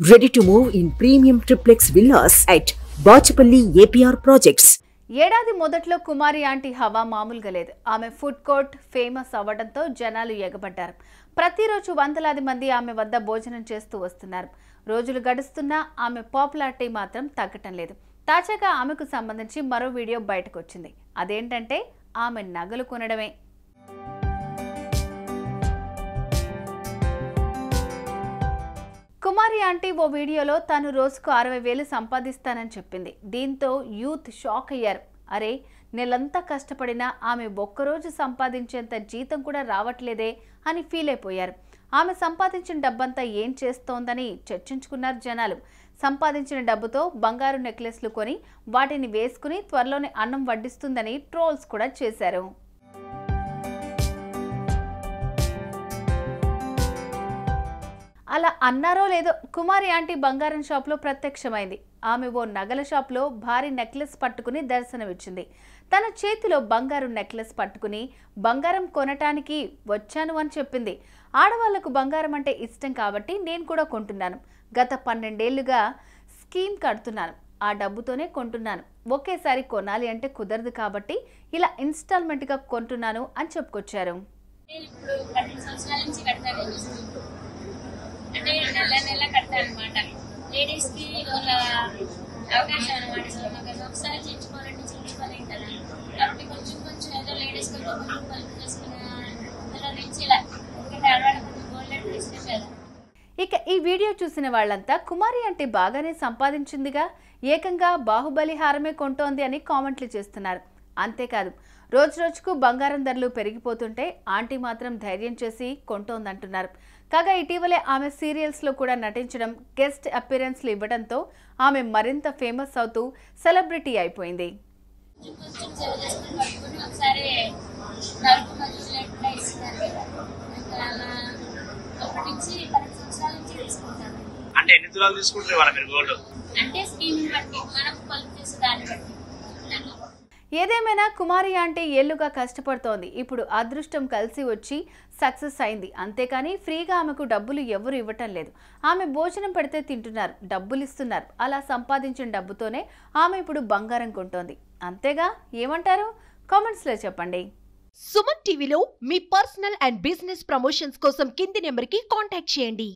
Ready to move in premium triplex villas at Bachapalli APR Projects. ఏడాది మొదట్లో కుమారి aunty హవా మామూలుగా లేదు. ఆమె ఫుడ్ కోర్ట్ ఫేమస్ అవ్వడంతో జనాలు ఎగబడ్డారు. ప్రతిరోజు వందలాది మంది ఆమె వద్ద భోజనం చేస్తూ వస్తున్నారు. రోజులు గడుస్తున్నా ఆమె పాపులారిటీ మాత్రం తగ్గటం లేదు. తాజాగా ఆమెకు సంబంధించి మరో వీడియో బయటకు వచ్చింది. అదేంటంటే ఆమె నగలు కొనడమే. కుమారి ఆంటీ ఓ వీడియోలో తాను రోజుకు 60,000 సంపాదిస్తానని చెప్పింది. దీంతో యూత్ షాక్ అయ్యారు. అరే, నెలంతా కష్టపడినా ఆమె ఒక్కరోజు సంపాదించేంత జీతం కూడా రావట్లేదే అని ఫీల్ అయిపోయారు. ఆమె సంపాదించిన డబ్బంతా ఏం చేస్తోందని చర్చించుకున్నారు జనాలు. సంపాదించిన డబ్బుతో బంగారు నెక్లెస్లు కొని వాటిని వేసుకుని త్వరలోనే అన్నం వడ్డిస్తుందని ట్రోల్స్ కూడా చేశారు. అలా అన్నారో లేదో, కుమారి ఆంటీ బంగారం షాప్లో ప్రత్యక్షమైంది. ఆమె ఓ నగల షాప్లో భారీ నెక్లెస్ పట్టుకుని దర్శనమిచ్చింది. తన చేతిలో బంగారు నెక్లెస్ పట్టుకుని బంగారం కొనటానికి వచ్చాను అని చెప్పింది. ఆడవాళ్లకు బంగారం అంటే ఇష్టం కాబట్టి నేను కూడా కొంటున్నాను. గత 12 ఏళ్లుగా స్కీమ్ కడుతున్నాను. ఆ డబ్బుతోనే కొంటున్నాను. ఒకేసారి కొనాలి అంటే కుదరదు కాబట్టి ఇలా ఇన్స్టాల్మెంట్గా కొంటున్నాను అని చెప్పుకొచ్చారు. అంటే నెల కడతాను అనమాట. లేడీస్ కి ఒక అవకాశం అనమాట. ఒకసారి చేయించుకోవాలంటే చేయించుకోలేం కదా. కాబట్టి కొంచెం ఏదో లేడీస్ కొంచెం పలుపు చేసుకున్న నుంచి ఇలా ఎందుకంటే ఆడవాళ్ళకి కొంచెం గోల్డెన్ ఇష్టం కదా. ఇక ఈ వీడియో చూసిన వాళ్ళంతా కుమారి అంటే బాగానే సంపాదించిందిగా, ఏకంగా బాహుబలి హారమే కొంటోంది అని కామెంట్లు చేస్తున్నారు. అంతేకాదు, రోజుకు బంగారం ధరలు పెరిగిపోతుంటే ఆంటీ మాత్రం ధైర్యం చేసి కొంటోందంటున్నారు. కాగా ఇటీవలే ఆమె సీరియల్స్లో కూడా నటించడం, గెస్ట్ అపిరెన్స్లు ఇవ్వడంతో ఆమె మరింత ఫేమస్ అవుతూ సెలబ్రిటీ అయిపోయింది. ఏదేమైనా కుమారి ఆంటీ ఏళ్లుగా కష్టపడుతోంది. ఇప్పుడు అదృష్టం కలిసి వచ్చి సక్సెస్ అయింది. అంతేకాని ఫ్రీగా ఆమెకు డబ్బులు ఎవరు ఇవ్వటం లేదు. ఆమె భోజనం పెడితే తింటున్నారు, డబ్బులు ఇస్తున్నారు. అలా సంపాదించిన డబ్బుతోనే ఆమె ఇప్పుడు బంగారం కొంటోంది. అంతేగా, ఏమంటారు? కామెంట్స్లో చెప్పండి. సుమన్ టీవీలో మీ పర్సనల్ అండ్ బిజినెస్ ప్రమోషన్స్ కోసం కింది నెంబర్కి కాంటాక్ట్ చేయండి.